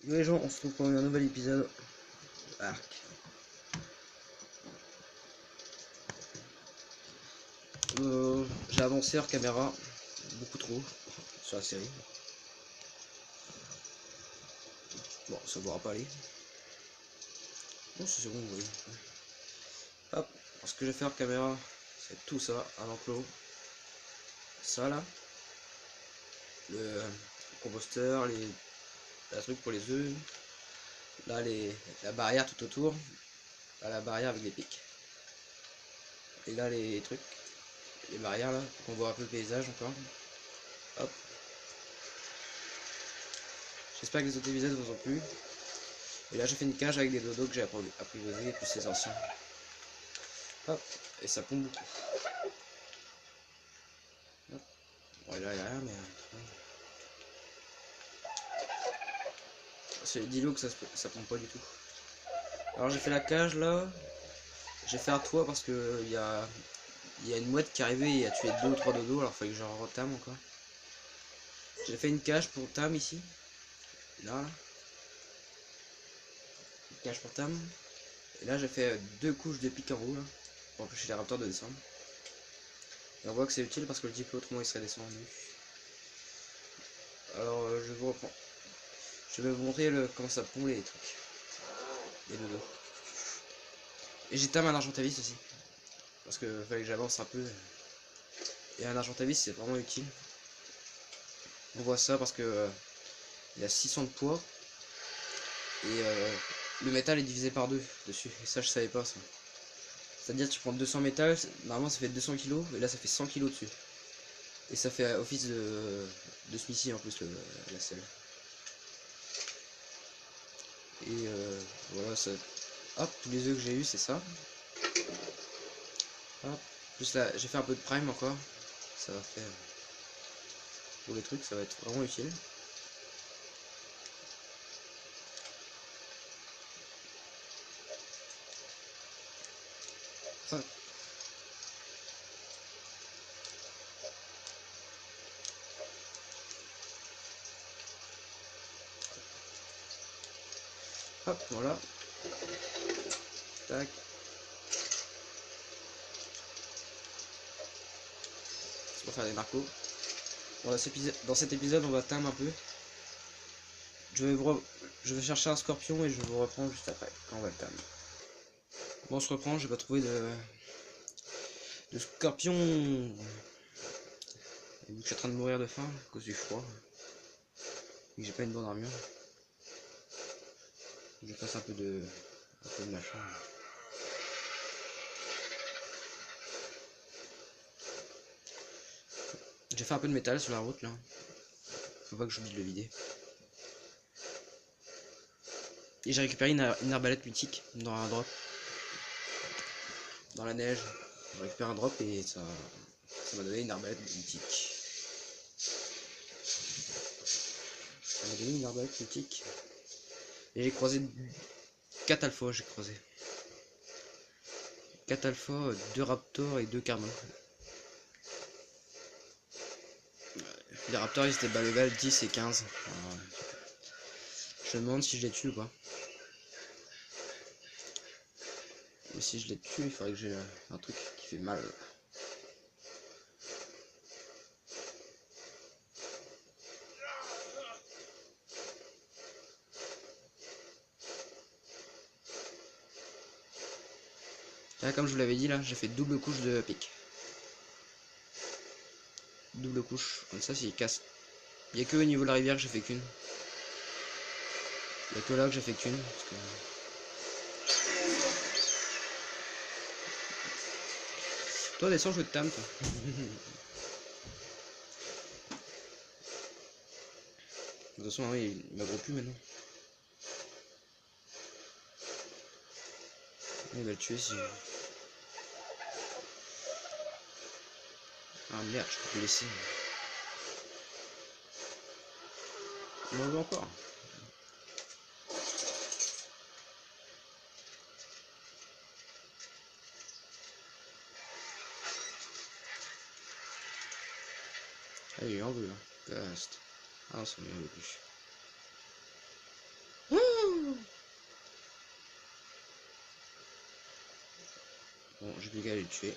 Yo les gens, on se retrouve pour un nouvel épisode. Arc. J'ai avancé hors caméra, beaucoup trop, sur la série. Bon, ça ne pourra pas aller. Bon, c'est bon, oui. Hop, ce que je vais faire hors caméra, c'est tout ça, un enclos. Ça là, le composteur, la truc pour les œufs. Là, la barrière tout autour. Là, la barrière avec les pics. Et là, les trucs, les barrières là, pour qu'on voit un peu le paysage encore. Hop. J'espère que les autres épisodes vous ont plu. Et là j'ai fait une cage avec des dodos que j'ai apprivoisés plus ces anciens. Hop, et ça pompe beaucoup. Hop. Bon, là il n'y a rien, mais c'est dis-le que ça pompe pas du tout. Alors j'ai fait la cage là. J'ai fait un toit parce que il y a une mouette qui est arrivée et a tué 2 ou 3 dodos, alors il fallait que j'en retame encore. J'ai fait une cage pour Tam ici. Là. Une cage pour Tam. Et là j'ai fait 2 couches de pic en haut là, pour empêcher les raptors de descendre. Et on voit que c'est utile parce que le type autrement il serait descendu. Alors je vous reprends. Je vais vous montrer comment ça pond les trucs. Les dodos. Et j'ai tam un argentavis aussi. Parce que fallait que j'avance un peu. Et un argentavis c'est vraiment utile. On voit ça parce que il a 600 de poids. Et le métal est divisé par 2 dessus. Et ça je savais pas ça. C'est-à-dire tu prends 200 métal, normalement ça fait 200 kg. Et là ça fait 100 kg dessus. Et ça fait office de Smithy en plus la selle. Et voilà ça. Hop, tous les œufs que j'ai eu c'est ça. Hop. Plus là j'ai fait un peu de prime encore. Ça va faire pour les trucs, ça va être vraiment utile. Hop. Hop, voilà. Tac. C'est pour faire des marcos. Bon, dans cet épisode, on va time un peu. Je vais chercher un scorpion et je vous reprends juste après, quand on va le time. Bon, on se reprend, j'ai pas trouvé de scorpion. Et vu que je suis en train de mourir de faim à cause du froid. Et que j'ai pas une bonne armure. Je fasse un peu de machin. J'ai fait un peu de métal sur la route là. Faut pas que j'oublie de le vider. Et j'ai récupéré une arbalète mythique dans un drop. Dans la neige. J'ai récupéré un drop et ça m'a donné une arbalète mythique. Ça m'a donné une arbalète mythique. Et j'ai croisé 4 alphas, j'ai croisé. 4 alphas, 2 raptors et 2 carnos. Les raptors ils étaient bas level 10 et 15. Alors, je me demande si je les tue ou pas. Mais si je les tue, il faudrait que j'ai un truc qui fait mal. Là, comme je vous l'avais dit, là, j'ai fait double couche de pique. Double couche, comme ça s'il casse. Il n'y a que au niveau de la rivière que j'ai fait qu'une. Il n'y a que là que j'ai fait qu'une. Que... Toi, descends, je veux te tam, toi. De toute façon, oui, il m'aggro plus maintenant. Il va le tuer si... Ah merde, je peux te laisser. Il m'en veut encore. Ah, il en veut là. Cast. Ah non, ça m'en veut plus. j'ai plus qu'à les tuer.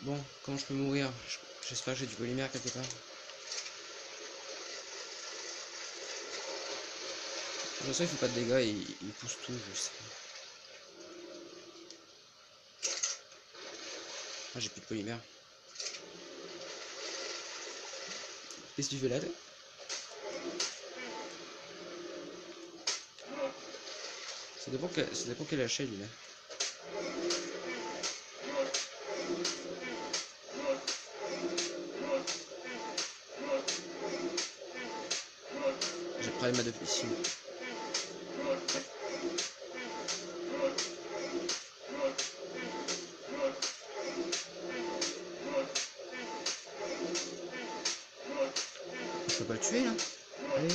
Bon, comment je peux mourir? J'espère que j'ai du polymère quelque part. De toute façon, il fait pas de dégâts, il pousse tout juste. Ah, j'ai plus de polymère. Qu'est-ce que tu fais là, toi? Ça dépend quelle échelle il a. J'ai le problème à deux ici. Je peux pas le tuer là. Allez.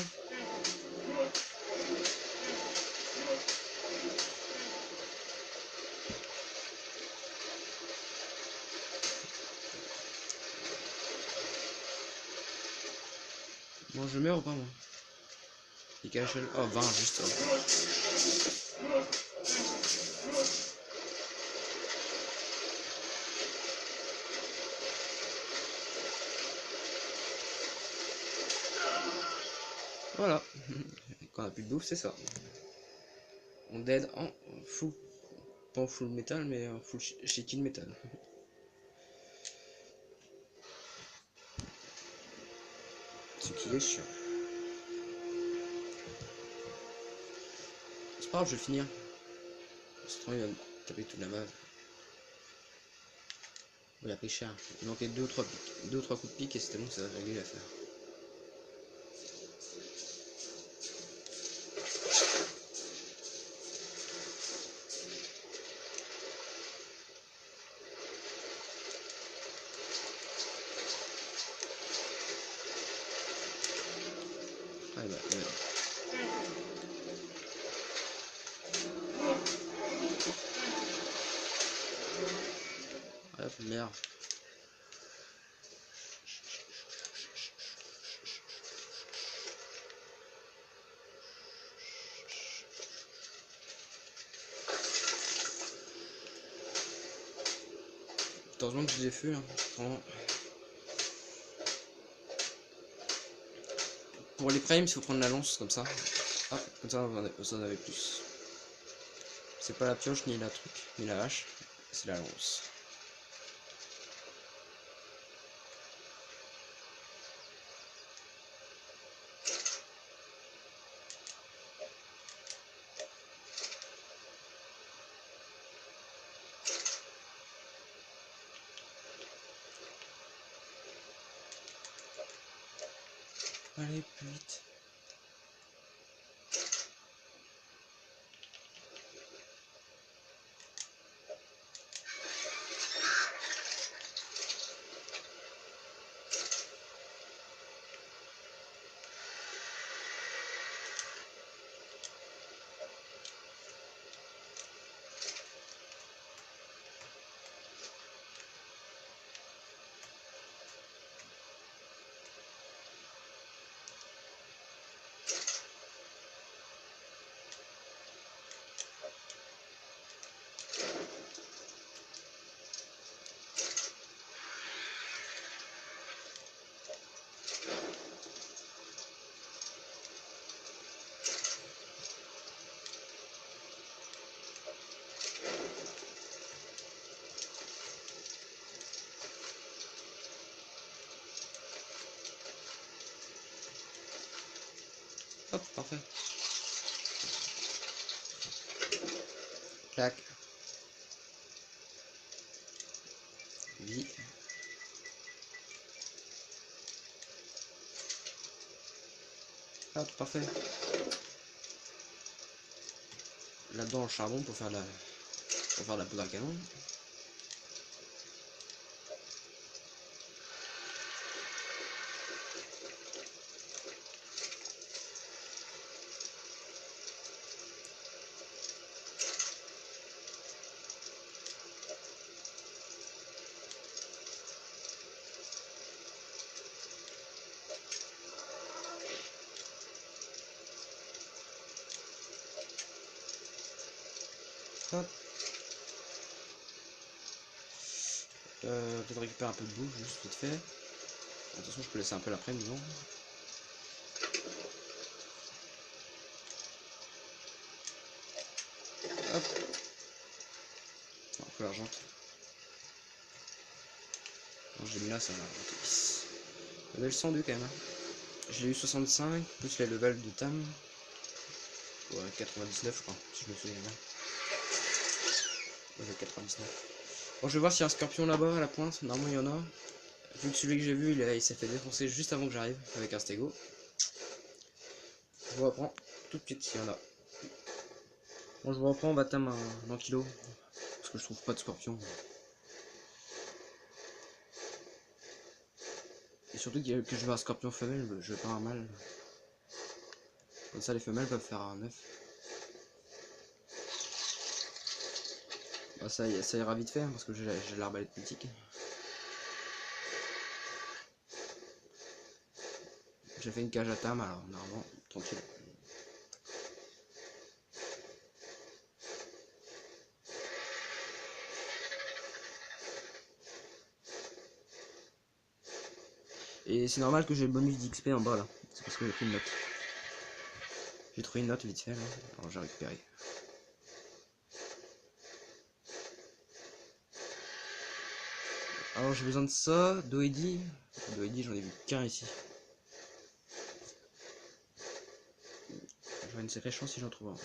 Bon, je meurs ou pas moi? Et quelle échelle? Oh, 20 juste. Voilà. Quand on a plus de bouffe, c'est ça. On dead en full. Pas en full métal, mais en full chicken métal. Ce qui est chiant. C'est pas grave, je vais le finir. C'est trop, il va me taper toute la base. Il a pris cher. Il manquait 2 ou 3 pics. 2 ou 3 coups de pique et c'était bon, ça va régler l'affaire. Ah, bah, hop, merde. Heureusement que je les ai fait. Hein. Pour les frames, il faut prendre la lance comme ça. Ah, comme ça, vous en avez plus. C'est pas la pioche, ni la truc, ni la hache. C'est la lance. Allez, plus vite. Hop, parfait. Clac. Vie. Hop, parfait. Là-dedans, le charbon pour faire la poudre à canon. Hop. Peut-être récupérer un peu de bouffe, juste vite fait. Attention, je peux laisser un peu l'après, disons. Hop. Un peu l'argent. J'ai mis là, ça va. Level 102 quand même. Hein. Je l'ai eu 65, plus les levels de Tam. Ouais, 99 je crois, si je me souviens bien. Ouais, 99. Bon, je vais voir s'il y a un scorpion là-bas à la pointe. Normalement, il y en a. Vu que celui que j'ai vu, il s'est fait défoncer juste avant que j'arrive avec un stego. Je vous reprends tout de suite s'il y en a. Bon, je vous reprends, on va Tam un ankilo. Parce que je trouve pas de scorpion. Et surtout que je veux un scorpion femelle, je veux pas un mâle. Comme ça, les femelles peuvent faire un œuf. Bah, ça ira vite fait, hein, parce que j'ai l'arbalète mythique. J'ai fait une cage à Tam, alors normalement, tranquille. Et c'est normal que j'ai le bonus d'XP en bas là. C'est parce que j'ai pris une note. J'ai trouvé une note vite fait là. Alors j'ai récupéré. Alors j'ai besoin de ça, Doedi. Doedi, j'en ai vu qu'un ici. J'aurai une sacrée chance si j'en trouve un.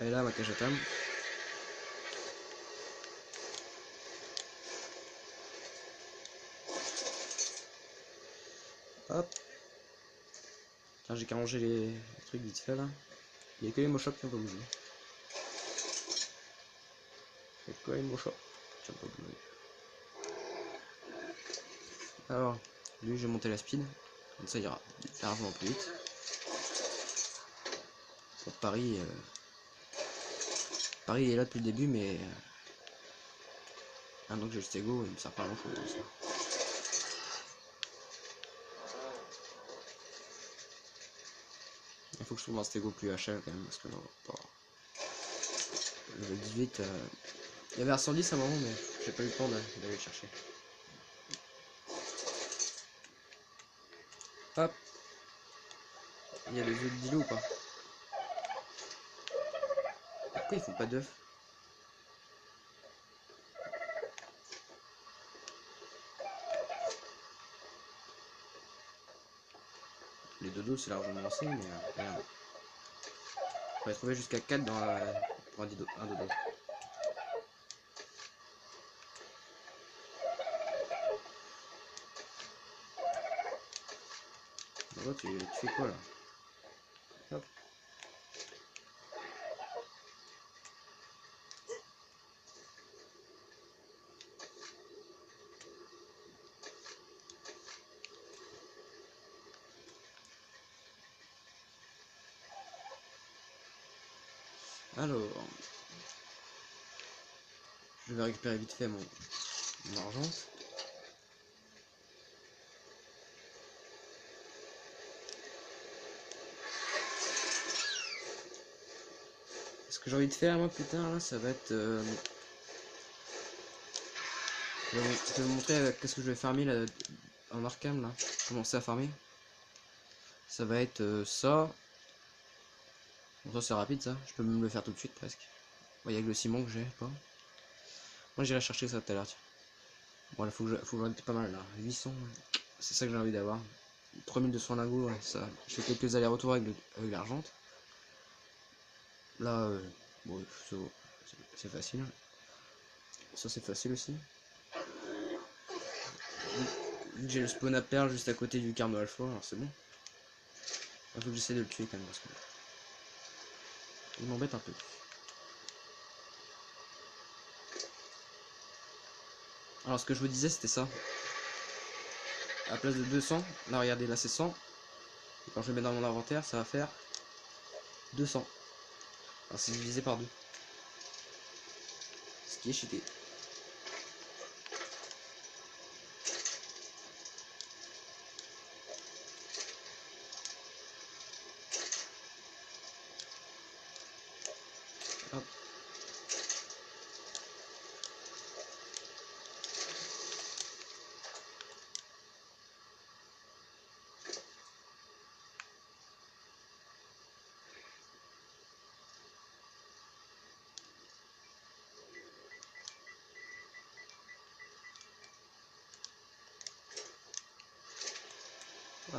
Allez là, ma cage à Tam. Hop. Tiens, j'ai qu'à ranger les trucs vite fait là. Il n'y a que les mochocs qui ont pas bougé. Il y a que les mochocs qui ont pas bougé. Alors, lui j'ai monté la speed. Comme ça ira largement plus vite. Pour Paris, Paris est là depuis le début, mais maintenant que j'ai le stego, il me sert pas à grand chose. Il faut que je trouve un stego plus HL quand même, parce que non, pas. Level 18, il y avait un 110 à un moment, mais j'ai pas eu le temps d'aller le chercher. Hop. Il y a des œufs de Dilo ou pas? Pourquoi ils font pas d'œufs? Les dodos c'est largement assez, mais regarde. On pourrait trouver jusqu'à 4 dans pour un dodo. Bon, tu fais quoi là? Hop. Alors, je vais récupérer vite fait mon argent. Ce que j'ai envie de faire moi plus tard là, ça va être je vais vous montrer qu'est-ce que je vais farmer là en Arkham là. Commencer à farmer. Ça va être ça. Bon, ça c'est rapide ça, je peux même le faire tout de suite presque. Il y a que le ciment que j'ai pas. Moi j'irai chercher ça tout à l'heure. Bon là faut que j'en ai pas mal là. 800, c'est ça que j'ai envie d'avoir. 3200 lingots, ouais, ça. Je fais quelques allers-retours avec l'argent. Là, bon, c'est facile. Ça c'est facile aussi. Vu que j'ai le spawn à perles juste à côté du Carno Alpha, alors c'est bon. Il faut que j'essaie de le tuer quand même parce que il m'embête un peu. Alors ce que je vous disais c'était ça. À la place de 200, là regardez, là c'est 100. Et quand je le mets dans mon inventaire, ça va faire 200. Alors c'est divisé par 2. Ce qui est cheaté.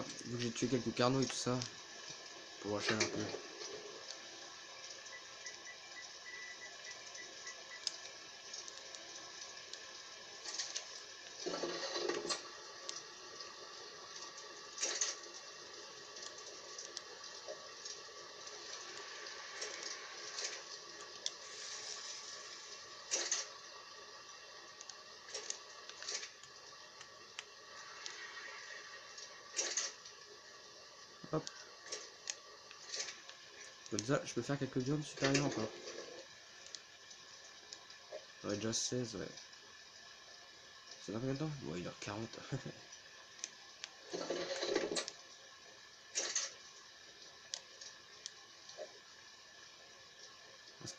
Hop, vu que j'ai tué quelques carnaux et tout ça, pour rusher un peu. Hop. Comme ça, je peux faire quelques biomes supérieurs encore. J'aurais déjà 16, ouais. C'est dans combien de temps? Ouais, il a 40.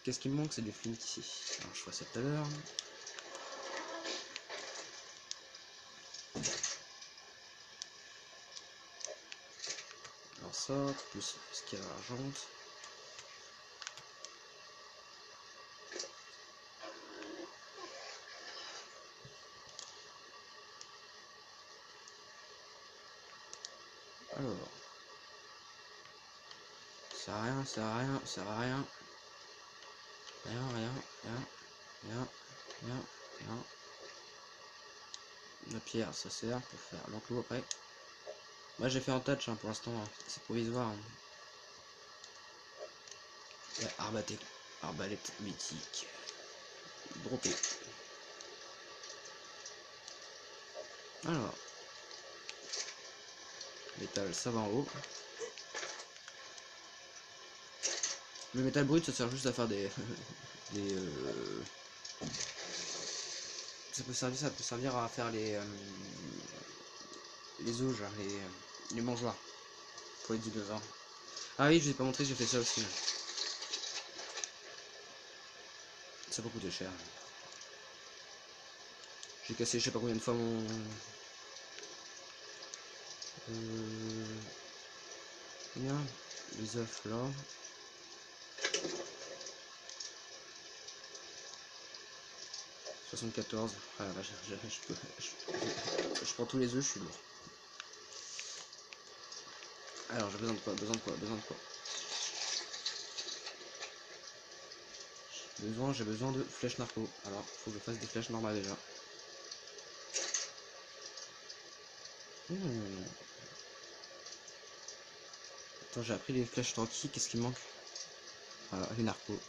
Qu'est-ce qui me manque? C'est du flint ici. Alors, je ferai ça tout à l'heure. Alors ça, plus ce qu'il y a à l'argent. Alors, ça sert à rien, ça sert à rien, ça sert à rien. Rien. La pierre, ça sert pour faire l'enclos après. Moi j'ai fait en touch hein, pour l'instant, hein. C'est provisoire. Hein. Ouais, arbalète mythique. Droppé. Alors, métal, ça va en haut. Le métal brut, ça sert juste à faire des... ça peut servir à faire les auges, les mangeoires pour les dinosaures. Ah oui, je vous ai pas montré, j'ai fait ça aussi. Ça peut coûter cher. J'ai cassé je sais pas combien de fois mon... Bien, les œufs là. « 74. Ah la vache, je prends tous les œufs, je suis lourd. Alors j'ai besoin de quoi? J'ai besoin de flèches narco. Alors faut que je fasse des flèches normales déjà. Attends, j'ai appris les flèches tranquilles, qu'est-ce qui me manque? Voilà, les narcos.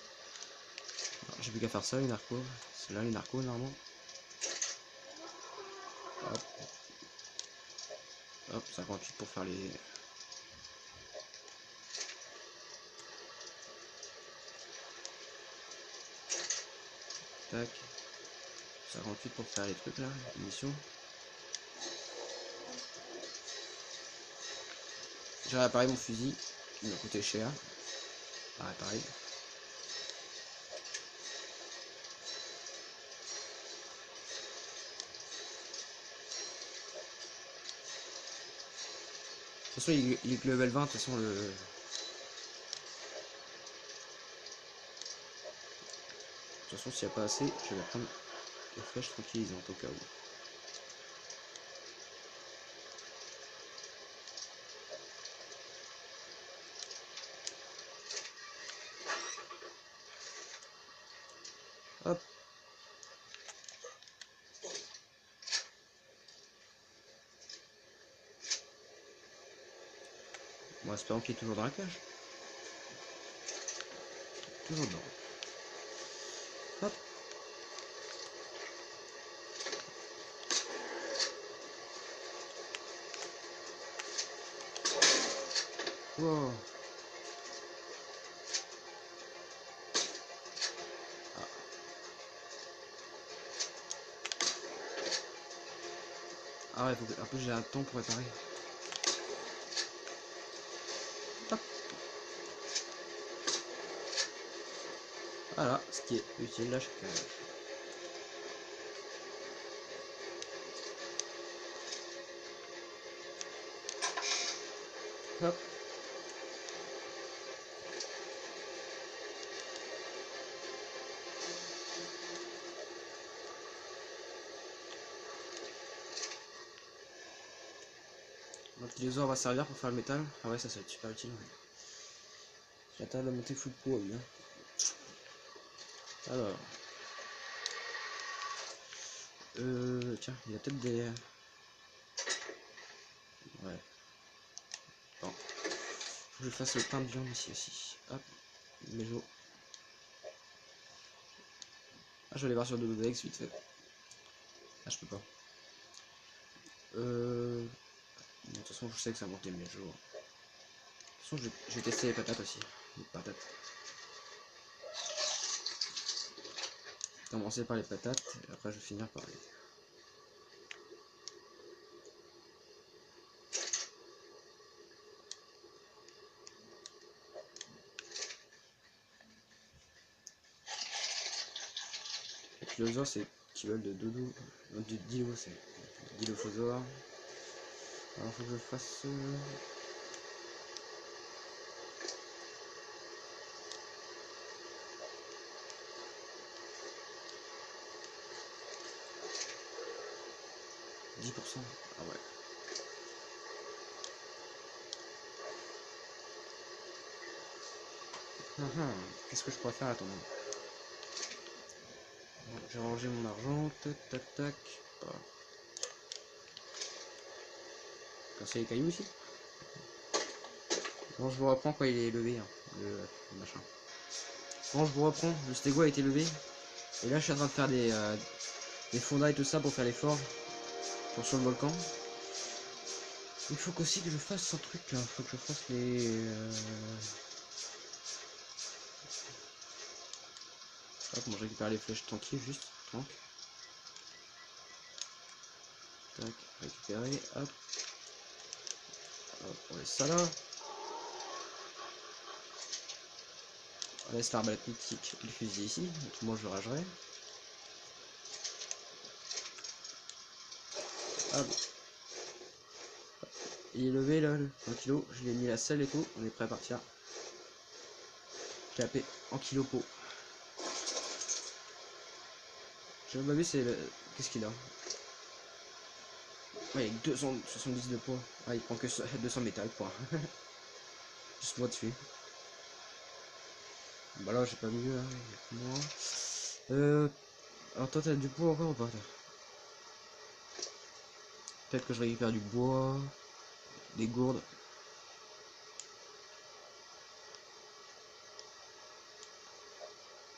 J'ai plus qu'à faire ça, les narcos. C'est là les narcos normalement. Hop. Hop, 58 pour faire les... Tac. 58 pour faire les trucs là, munitions. J'ai réparé mon fusil, il m'a coûté cher. À réparer. De toute façon, il est que level 20, de toute façon, le... De toute façon, s'il n'y a pas assez, je vais prendre les flèches tranquillisantes au cas où. Hop. Bon, espérons qu'il est toujours dans la cage. Toujours dedans. Hop. Wow. Ah ouais, faut que... en plus j'ai un temps pour réparer. Hop. Voilà, ce qui est utile là, hop. dinosaure va servir pour faire le métal. Ah ouais, ça va être super utile. Ouais. J'attends de monter full pro, oui. Hein. Alors. Tiens, il y a peut-être des... Ouais. Bon. Faut que je fasse le pain de viande ici aussi. Hop. Méjo. Ah, je vais aller voir sur WX vite fait. Ah, je peux pas. De toute façon, je sais que ça monte les méjo. De toute façon, je vais tester les patates aussi. Les patates. Commencer par les patates, et après je vais finir par les... Philosophe, c'est qui veulent de dodo. Du dilo, c'est dilophosaure. Alors faut que je fasse. 10%. Ah ouais. Qu'est-ce que je pourrais faire à ton nom? J'ai rangé mon argent. Tac tac tac. Voilà. Casser les cailloux ici. Bon, je vous reprends quand il est levé, hein, le machin. Bon, je vous reprends. Le stégo a été levé. Et là, je suis en train de faire des fondas et tout ça pour faire les forges. Pour sur le volcan. Il faut aussi que je fasse un truc là. Il faut que je fasse les. Hop, moi je récupère les flèches tranquilles, juste. Tranquille. Tac, récupérer. Hop. Hop, on laisse ça là. On laisse l'arbalète mythique et le fusil ici. Moi je ragerai. Hop. Il est levé là, le 1 kg. Je lui ai mis la selle et tout. On est prêt à partir. Capé en kilo pot. J'ai pas vu, c'est le. Qu'est-ce qu'il a? Ouais, il y a 270 de poids. Ah, il prend que 200 métal, quoi. Juste moi dessus. Bah là, j'ai pas vu, hein. Moi. Alors toi, t'as du poids encore ou pas? Peut-être que je récupère du bois, des gourdes.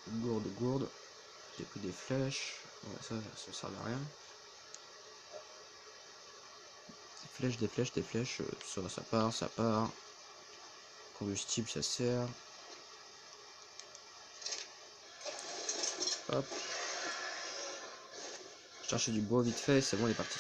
Gourde. J'ai pris des flèches. Ouais, ça sert à rien. Des flèches. Ça part. Combustible, ça sert. Hop. Chercher du bois vite fait, c'est bon, il est parti.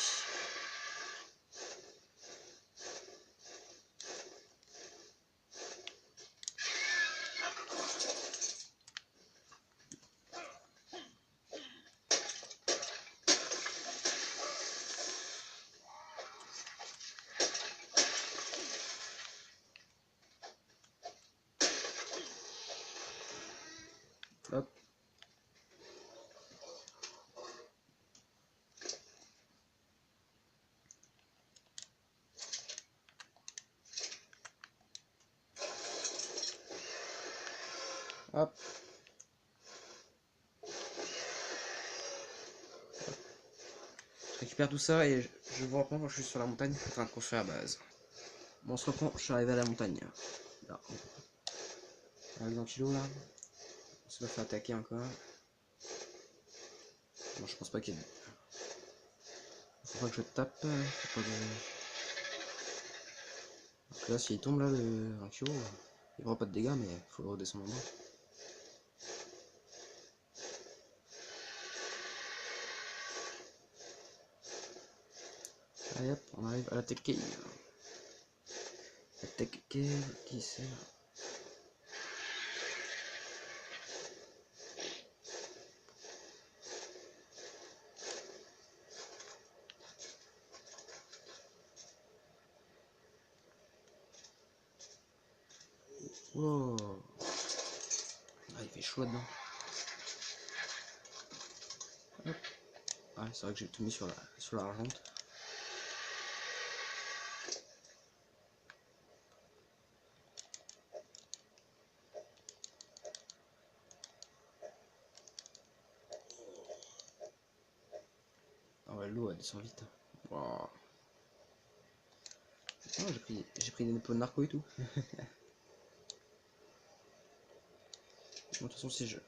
Hop. Hop. Je récupère tout ça et je vous reprends quand je suis sur la montagne en train de construire la base. Bon, on se reprend, je suis arrivé à la montagne. Là. Avec un kilo là. On se va faire attaquer encore. Bon, je pense pas qu'il y ait... Faut pas que je tape. Faut pas que... Parce que là, s'il tombe là, le 1 kg, il aura pas de dégâts, mais il faut le redescendre en bas. Allez hop, on arrive à la tech cave. La tech cave qui c'est là. Wow. Ah, il fait chaud dedans. Hop. Ah, c'est vrai que j'ai tout mis sur la argente. l'eau elle descend vite. Wow. Oh, j'ai pris des pots de narco et tout. Bon, de toute façon si je...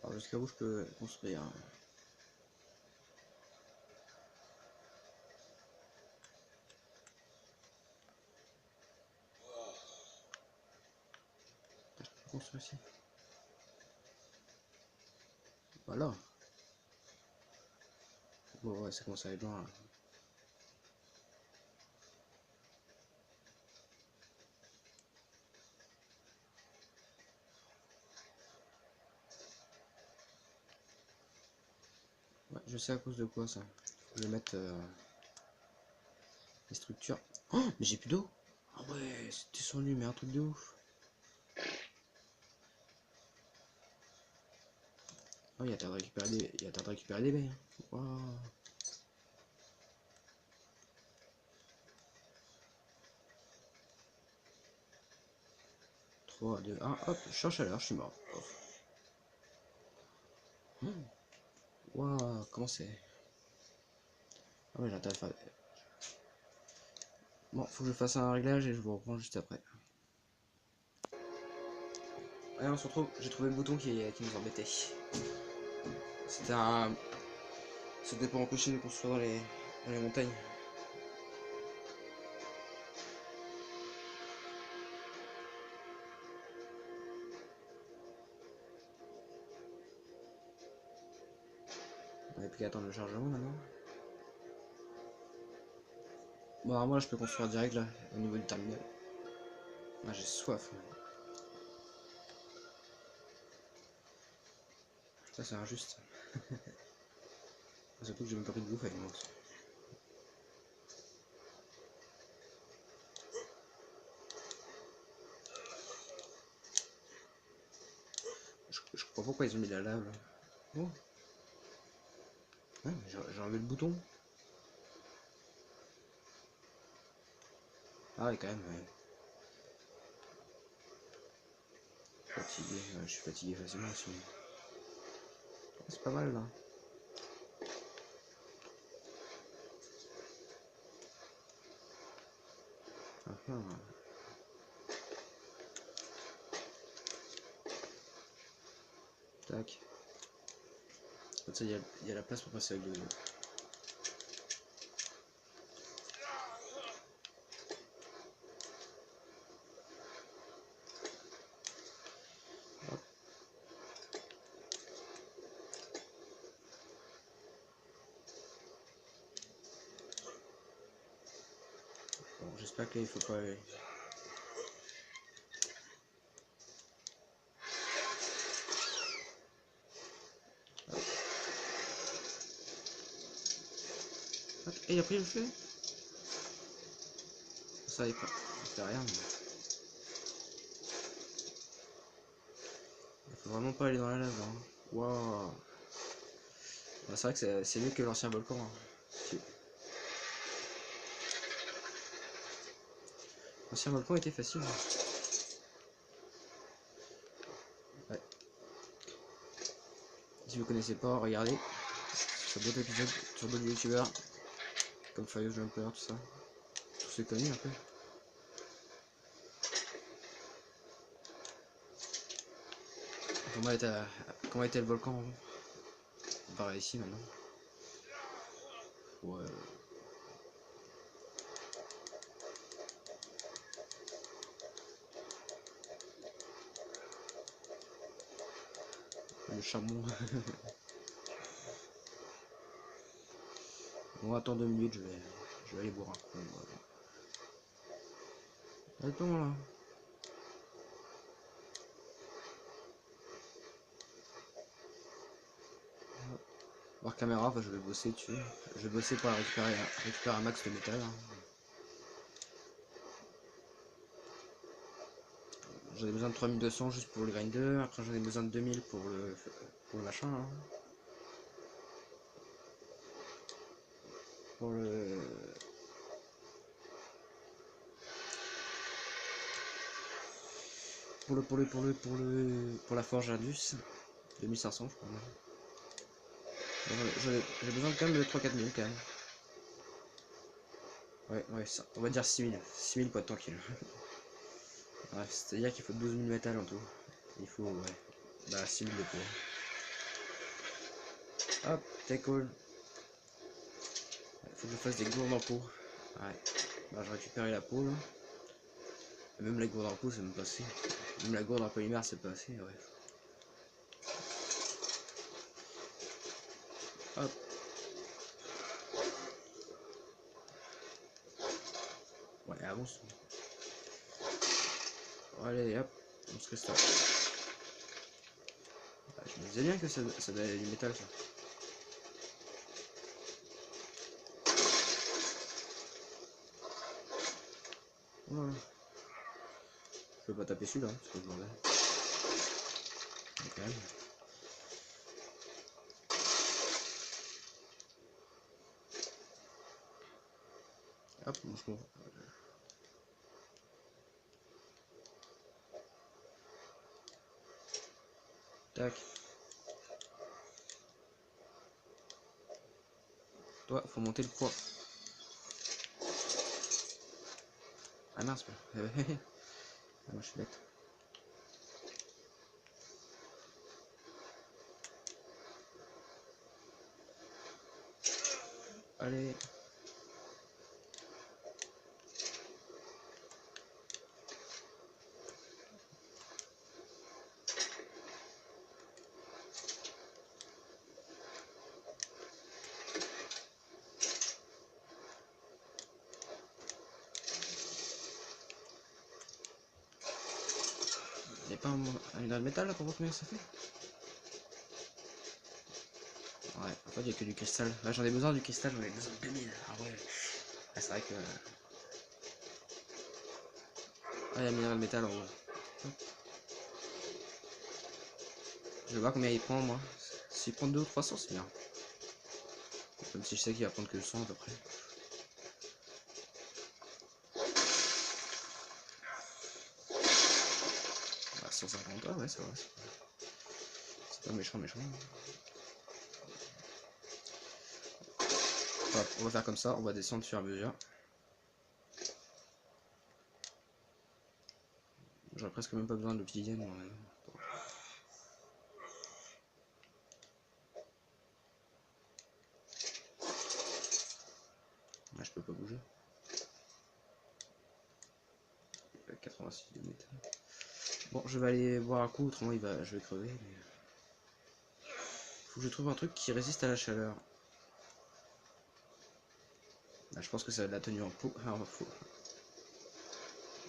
Alors jusqu'à où je peux construire. Je peux construire ici. Voilà. Bon ouais, ça commence à aller loin là. Ouais, je sais à cause de quoi ça. Faut que je mette les structures. Oh, mais j'ai plus d'eau. Ah ouais, c'était sur lui, mais un truc de ouf. Oh, il y a temps de récupérer des, il y a temps de récupérer des baies. Wow. 3, 2, 1, hop, je cherche à l'heure, je suis mort. Waouh, comment c'est? Ah ouais, j'ai intérêt de faire... Bon, faut que je fasse un réglage et je vous reprends juste après. Allez, on se retrouve. J'ai trouvé le bouton qui nous embêtait. C'était un... C'était pour empêcher de construire dans les montagnes. On n'avait plus qu'à attendre le chargement maintenant. Bon, alors moi je peux construire direct là, au niveau du terminal. Ah, j'ai soif. Ça c'est injuste. Surtout que j'ai même pas pris de bouffe avec moi. Je comprends pas pourquoi ils ont mis la lave là. Oh. Ouais, j'ai enlevé le bouton. Ah ouais, quand même, ouais. Fatigué, ouais, je suis fatigué facilement aussi. C'est pas mal là. Ah, tac. Comme ça, il y a la place pour passer avec de l'eau. Bon, j'espère qu'il faut pas... Et il a pris le feu. Ça, il fait rien. Mais... il faut vraiment pas aller dans la lave. Hein. Waouh. Bah, c'est vrai que c'est mieux que l'ancien volcan. Hein. L'ancien volcan était facile. Hein. Ouais. Si vous connaissez pas, regardez. Sur d'autres épisodes, sur d'autres youtubeurs. Comme Fire Jumper, tout ça. Tous ces connus un peu. Comment était le volcan avant? Pareil ici maintenant. Ouais. Le charbon. Bon, attends 2 minutes, je vais aller boire un coup. Attends là. Voir caméra, enfin, je vais bosser dessus. Je vais bosser pour récupérer un max de métal. Hein. j'en ai besoin de 3200 juste pour le grinder. Après j'en ai besoin de 2000 pour le machin. Hein. Pour le... Pour la forge Indus. 2500 je crois. J'ai besoin quand même de 3-4 000 quand même. Ouais, ça, on va dire 6000. 6000 pour être tranquille. Ouais, c'est-à-dire qu'il faut 12 000 métal en tout. Il faut, ouais, bah 6000 de peau. Hop, t'es cool. Faut que je fasse des gourdes en peau. Ouais, bah je récupère la peau là. Même la gourde en peau, c'est même pas assez. Même la gourde en polymère, c'est pas assez, ouais. Hop. Ouais, avance. Allez, hop, on se reste là. Bah, je me disais bien que ça doit aller du métal, ça. Voilà. Je peux pas taper celui-là, hein, c'est pas le bordel. Quand même. Hop, on se mouvre. Tac. Toi, faut monter le poids. Ah mince, ah, moi je suis bête. Allez. Il n'y a pas un minerai de métal là pour voir combien ça fait? Ouais, en fait il n'y a que du cristal. Là j'en ai besoin du cristal, j'en ai besoin de 2000. Ah ouais. Ah, c'est vrai que... Ah, il y a un minerai de métal en haut. Je vais voir combien il prend moi. S'il prend 2 ou 300 c'est bien. Même si je sais qu'il va prendre que 100 à peu près. Ah, 150, ouais ça va. C'est pas méchant. Voilà, on va faire comme ça, on va descendre sur fur et à mesure. J'aurais presque même pas besoin de l'obsidienne. Là je peux pas bouger. 86 de métal. Bon, je vais aller boire un coup, autrement je vais crever. Mais... faut que je trouve un truc qui résiste à la chaleur. Là, je pense que ça va de la tenue en peau. Ah, en faux.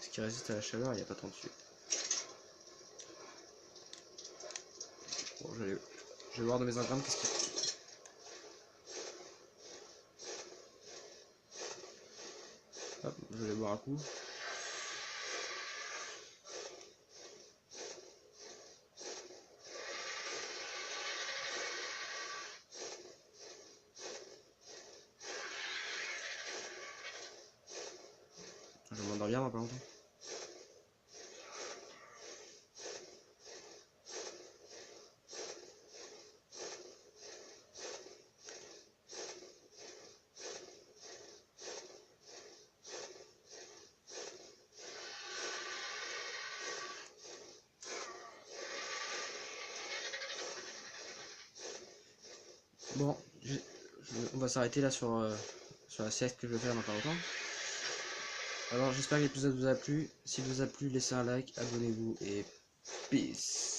Ce qui résiste à la chaleur, il n'y a pas tant dessus. Bon, je vais voir de mes engrammes qu'est-ce qu'il y a. Hop, je vais boire un coup. Je vais m'endormir dans pas longtemps. Bon, on va s'arrêter là sur la sieste que je vais faire dans pas longtemps. Alors j'espère que l'épisode vous a plu. S'il vous a plu, laissez un like, abonnez-vous et peace.